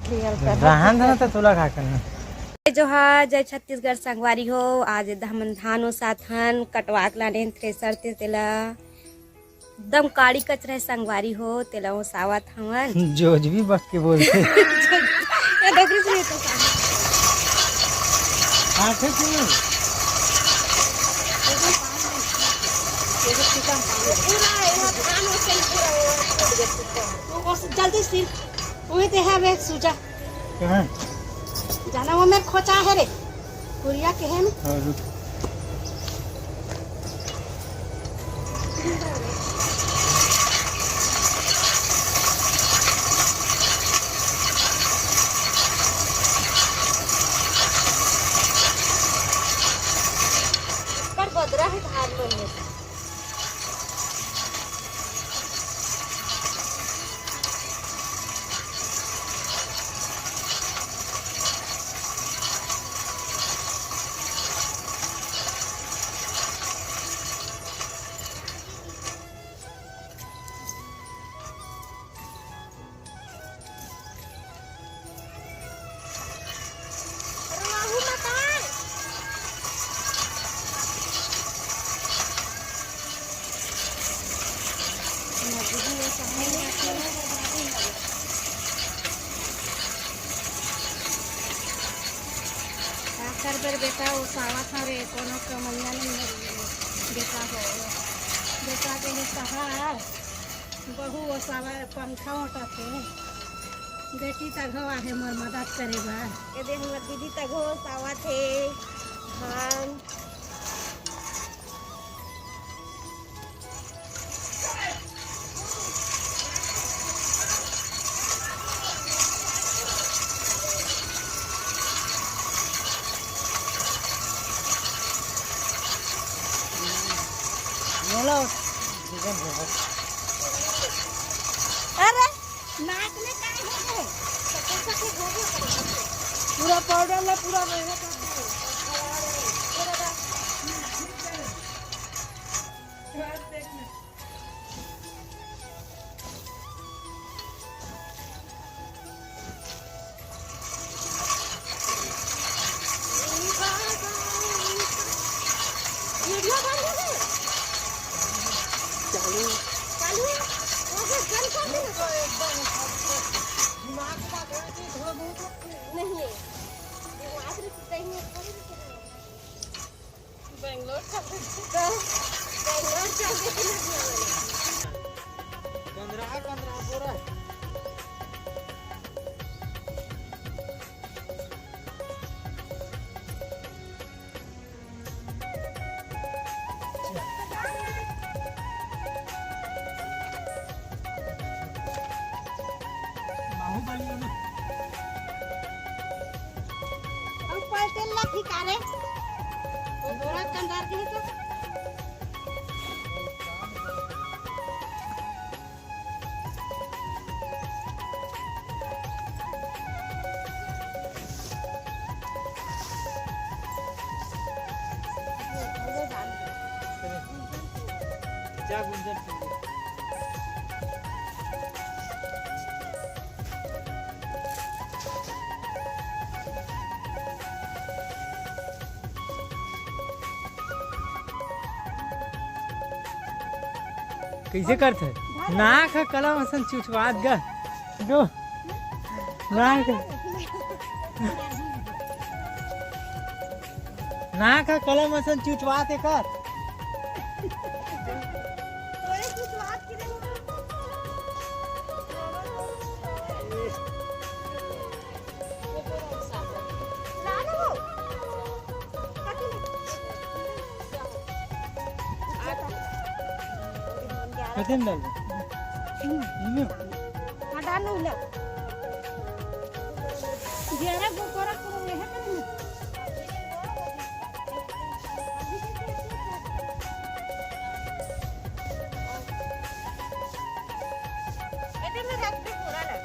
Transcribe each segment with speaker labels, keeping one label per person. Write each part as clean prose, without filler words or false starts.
Speaker 1: रहन देना तो तुला खा करना
Speaker 2: जो है जय छत्तीसगढ़ संगवारी हो आज हमन धानो साथन कटवा के लाने थ्रेसर ते तेला एकदम काड़ी कचरा संगवारी हो तेला वो सावत हवन
Speaker 1: जोज भी बक के बोलते
Speaker 2: ये डोगरी से तो
Speaker 1: आठे क्यों
Speaker 2: जल्दी से वही ते है वे सूजा
Speaker 1: कहां
Speaker 2: जाना वो मेरे खोचा है रे कुरिया के है
Speaker 1: और
Speaker 2: पर बदरा है धान में कर बर बेटा वो सावा था रे कोनो कमैया नहीं बेटा हो बेटा के ही सहा बहू वो सावा पंखा उठा थे बेटी तक हो आहे मोर मदद करेगा ये देख हमर दीदी तक हो सावा थे धान
Speaker 1: बोलो
Speaker 2: अरे नाक में काय हो गए पूरा पाउडर ले पूरा रहेगा वीडियो बंद है चालू चालू वो जल कर दे एकदम दिमाग का गलती धो नहीं है दिमाग रे कहीं बेंगलोर चल के नहीं
Speaker 1: 15 पूरा
Speaker 2: हम पलटे ला ठिकाने थोड़ा कंधार के तो
Speaker 1: जा गुंजन कैसे करते नाक कलम असन चुचवात ग दो नाक नाक कलम असन चुचवात कर कठिन डाल इमे
Speaker 2: डाल लो जरा गोरा करो ये है करना एते में रख दे पूरा ना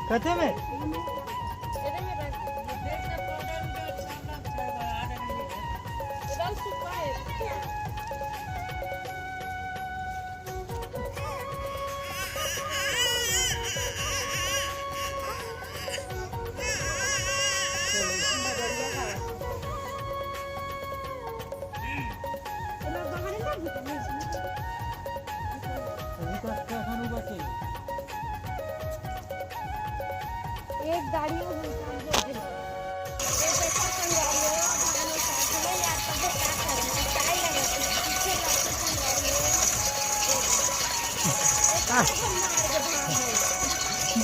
Speaker 1: कथे में
Speaker 2: ਇਹਦੇ में रख देख के पाउडर में सामान छाड़ा आडर में इधर सुखाए एक गाड़ी में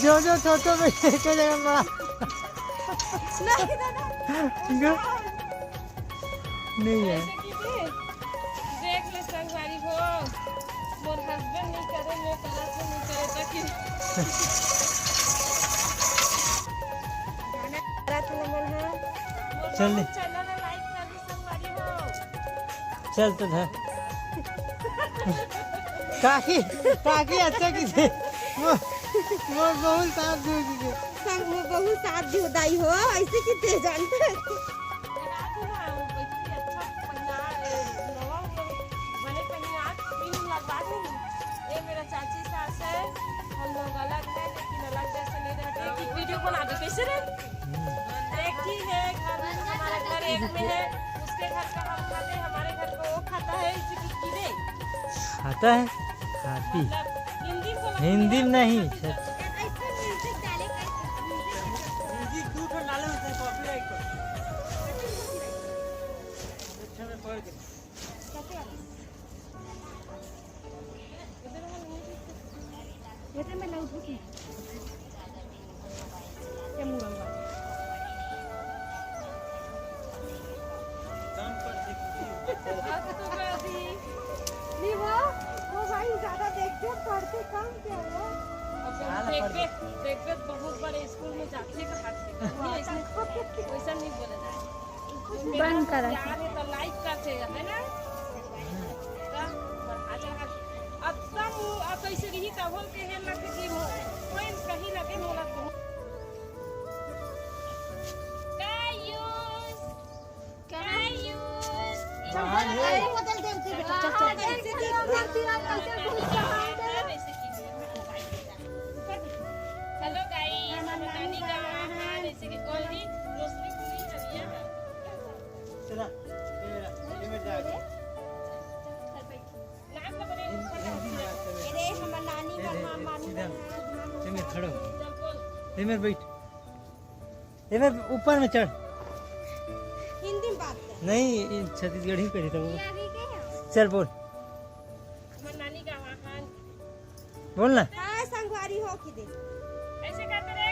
Speaker 1: जो जो छोटो में चलेगा बड़ा नहीं है।
Speaker 2: देख ले संगवारी हो मोर हस्बैंड नहीं करे मैं करा से नहीं करे ताकि
Speaker 1: चल ले।
Speaker 2: चैनल लाइक कर दी संगवारी हो
Speaker 1: चल तो था काकी काकी अच्छा किसे वो बहुत साथ दे दीजिए
Speaker 3: संग में बहुत साथ दी दाई हो ऐसे कितने जानते हैं
Speaker 2: रात में अच्छा पन्ना नवा बने पहले आज तीन लगवा दूं ये मेरा चाची सास है हम लोग अलग है लेकिन अलग जैसे नहीं रहते कि वीडियो बना दो कैसे रे एक ही है घर में हमारा घर एक में है उसके घर का हम खाते हैं हमारे घर का वो खाता है इसी की कीड़े
Speaker 1: खाता है खाती
Speaker 2: मतलब हिंदी बोला
Speaker 1: हिंदी नहीं
Speaker 3: ऐसे म्यूजिक डाले
Speaker 1: हिंदी दूध और डाले होते हैं कॉपीराइट को अच्छा में पढ़ के
Speaker 3: ये में लाउड होती क्या मुंगा
Speaker 1: दाम पर देखिए
Speaker 3: नहीं वो भाई ज्यादा देखते पढ़ते कम क्या हो
Speaker 2: देख बहुत बड़े स्कूल में जाते का हाथ वैसा नहीं बोला जाए
Speaker 3: बंद करा
Speaker 2: यार ये तो लाइक करते है ना अब सब अब कैसे रही का बोल के है लगे कि कोई कहीं लगे मोला तो
Speaker 3: बदल देते बेटा चल ऐसे देखती आप कैसे भूल जाओगे
Speaker 2: हेलो गाइस नानी का हां जैसे कि ओनली रोशनी पूरी चली है
Speaker 1: चला ये में जाके
Speaker 2: नाम का बने
Speaker 3: अरे हमर नानी का नाम मानी
Speaker 1: ये में खड़ो
Speaker 2: चल बोल
Speaker 1: ये में बैठ ये में ऊपर में चढ़
Speaker 3: हिंदी में बात कर
Speaker 1: नहीं छत्तीसगढ़ी करी था वो
Speaker 3: अभी के हैं
Speaker 1: चल बोल
Speaker 2: हमार नानी का वहां
Speaker 1: बोल ना
Speaker 3: हां संगवारी हो कि दे
Speaker 2: ऐसे करते रे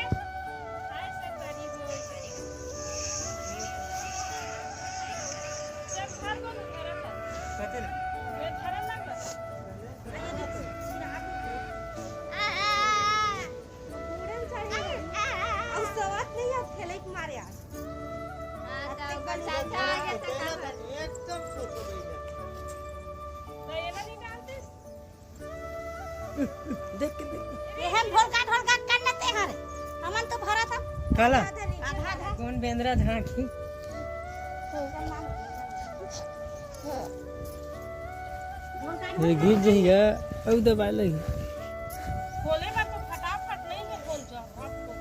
Speaker 2: हाय सरकारी हो जब हर को मेरा था
Speaker 1: कहते
Speaker 2: मैं खड़ा लग रहा
Speaker 3: पूरन चाहिए और सवात नहीं है खेले के मारे आज
Speaker 1: एकदम छोटो
Speaker 2: तो ये नहीं जानते
Speaker 1: देख के
Speaker 3: ये हम ढोलका करने ते हर हमन तो भरा था
Speaker 1: काला
Speaker 3: आधा आधा
Speaker 1: कौन बेंद्रा झांकी ये गिर जाएगा अब दबा लगी
Speaker 2: बोले बात तो फटाफट नहीं है बोल जाओ आपको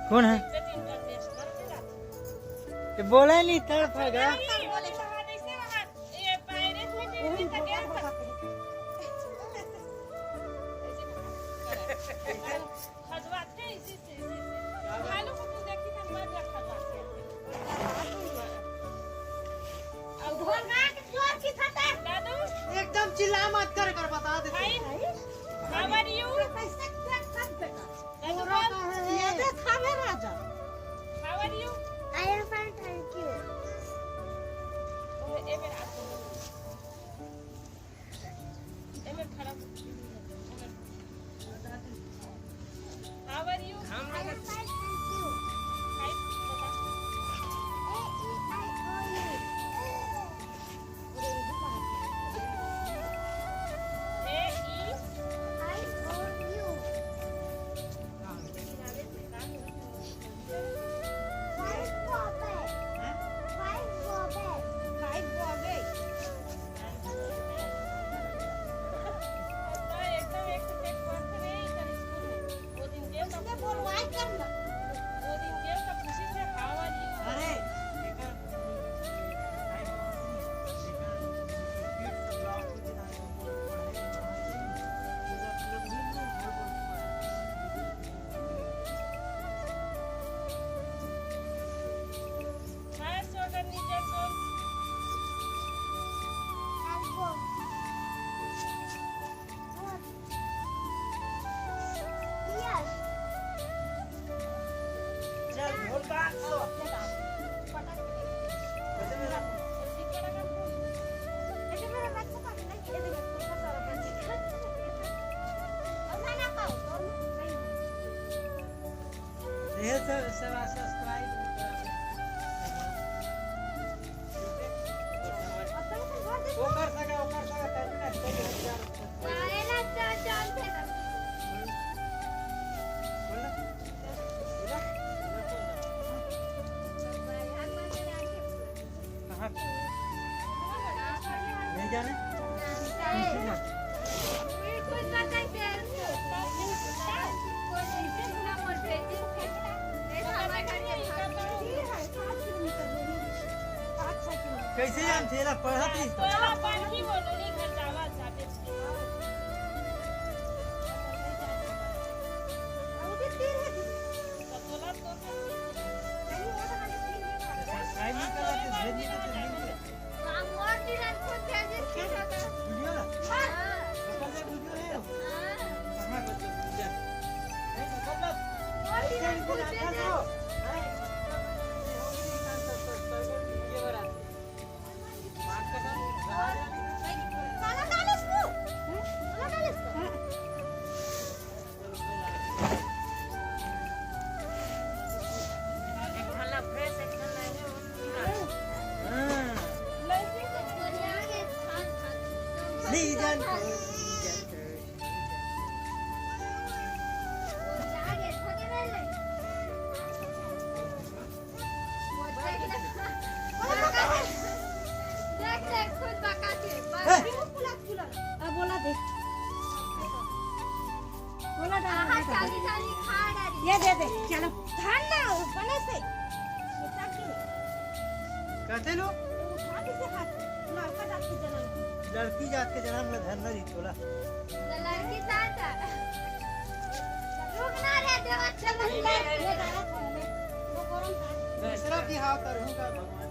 Speaker 1: कौन है
Speaker 2: इंटरनेशनल के जाते
Speaker 1: ये बोला नहीं तड़फेगा
Speaker 2: बोले वहां जैसे वहां ये पायरेट में टीवी तक गया था खजवाते इसी से खालू को तू देखी था मत खजवाते अब
Speaker 3: ढोलका के जोर की था
Speaker 2: दादू
Speaker 1: एकदम चिल्ला मत कर बता दे
Speaker 2: हाय हाउ आर यू
Speaker 3: कैसे देख सकते
Speaker 2: दादू बोल
Speaker 3: ये दे खावे राजा
Speaker 2: how are you
Speaker 3: I am fine thank you
Speaker 2: ए मेरा ए मेरा खड़ा how are you
Speaker 3: I am fine thank you
Speaker 2: hi बता A E
Speaker 3: I O U
Speaker 1: subscribe वो कर सका करना
Speaker 3: आएला चाल थे
Speaker 1: नहीं जाने कैसे जान थेला पढ़त ही सब्सक्राइब नहीं करा तो भेज नहीं तो लिंक वीडियो ना अपन से वीडियो है कहां बच्चे पूजा नहीं मतलब ये इनको रखा दो ये बड़ा मार का नहीं जान
Speaker 3: ये दे दे चलो धान ना बने से
Speaker 1: कहते लो लड़की जात के जन्म में धन नहीं तोला
Speaker 3: लड़की साथ रुकना रे देवा चल ये गाना वो गरम था
Speaker 1: दूसरा भी हाथ करूंगा भगवान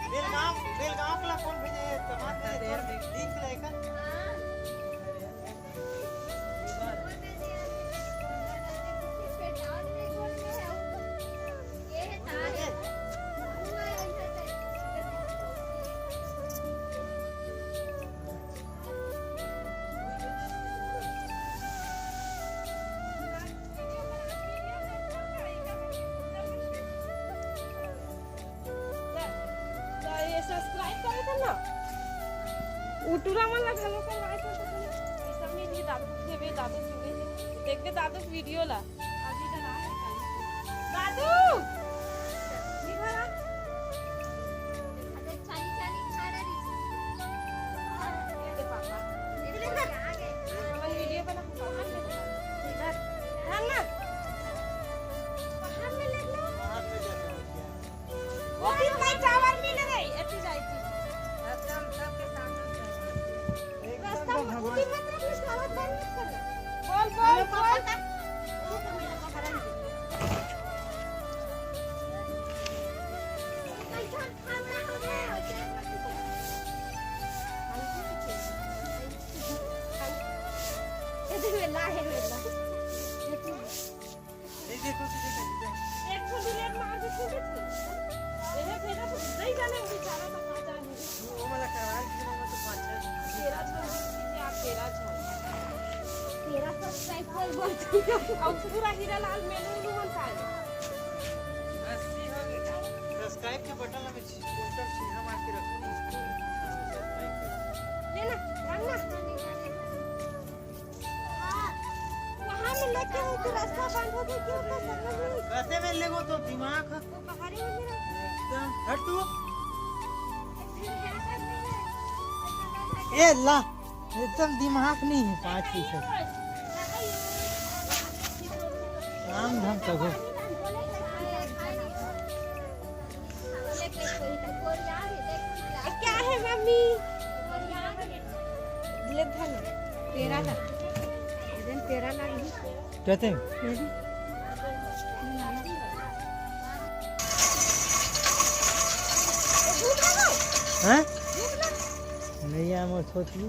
Speaker 1: बेलगांव के कौन भेजे टमाटर लिंक लेकर
Speaker 2: सब्सक्राइब करे थे ना उटुरा मला घालो कर वाई तो ये सब में भी दादू देवे दादू सुने देख के दादू वीडियो ला आज इधर आ दादू इधर आ
Speaker 3: चाली चाली खा रही
Speaker 2: ये दे पापा
Speaker 3: इधर आ गए
Speaker 2: हम वीडियो बना इधर ना
Speaker 3: बाहर में ले लो
Speaker 2: वो भी मैं चावल मिल गई ऐसी जाई थी एकदम सबके सामने
Speaker 3: रास्ता में उठी मत रखो सावत बंद मत कर
Speaker 2: बोल बोल बोल
Speaker 3: वो तो मेरा पकड़ा नहीं कैसा खाना हो गया ये देखो वेला है वेला
Speaker 1: ये देखो
Speaker 2: एक को बुलेट मार के छूट गई ये फेरा तो नहीं जाने बेचारा तो खा जाने
Speaker 1: वो वाला करवा के मैं तो 5
Speaker 2: तेरा छोड़ आप तेरा छोड़
Speaker 3: तेरा सब्सक्राइब कर बोल
Speaker 2: और पूरा हीरा लाल मेनू नुवन पाए
Speaker 1: 80 हो गया सब्सक्राइब के बटन में कोंटर सीधा मार के रखो
Speaker 3: लेना रंगना वहां में लेके हो तो रास्ता बंद हो गया क्यों तो समझ नहीं
Speaker 1: कैसे में लेगो तो दिमाग
Speaker 3: वो बाहर ही मेरा
Speaker 1: एकदम हट तू
Speaker 3: ये
Speaker 1: ए ला एकदम दिमाग नहीं है 5% काम धाम सब है
Speaker 3: क्या है मम्मी ले धन तेरा ना दिन तेरा ना
Speaker 1: कहते हैं हैं नहीं आम सोच ली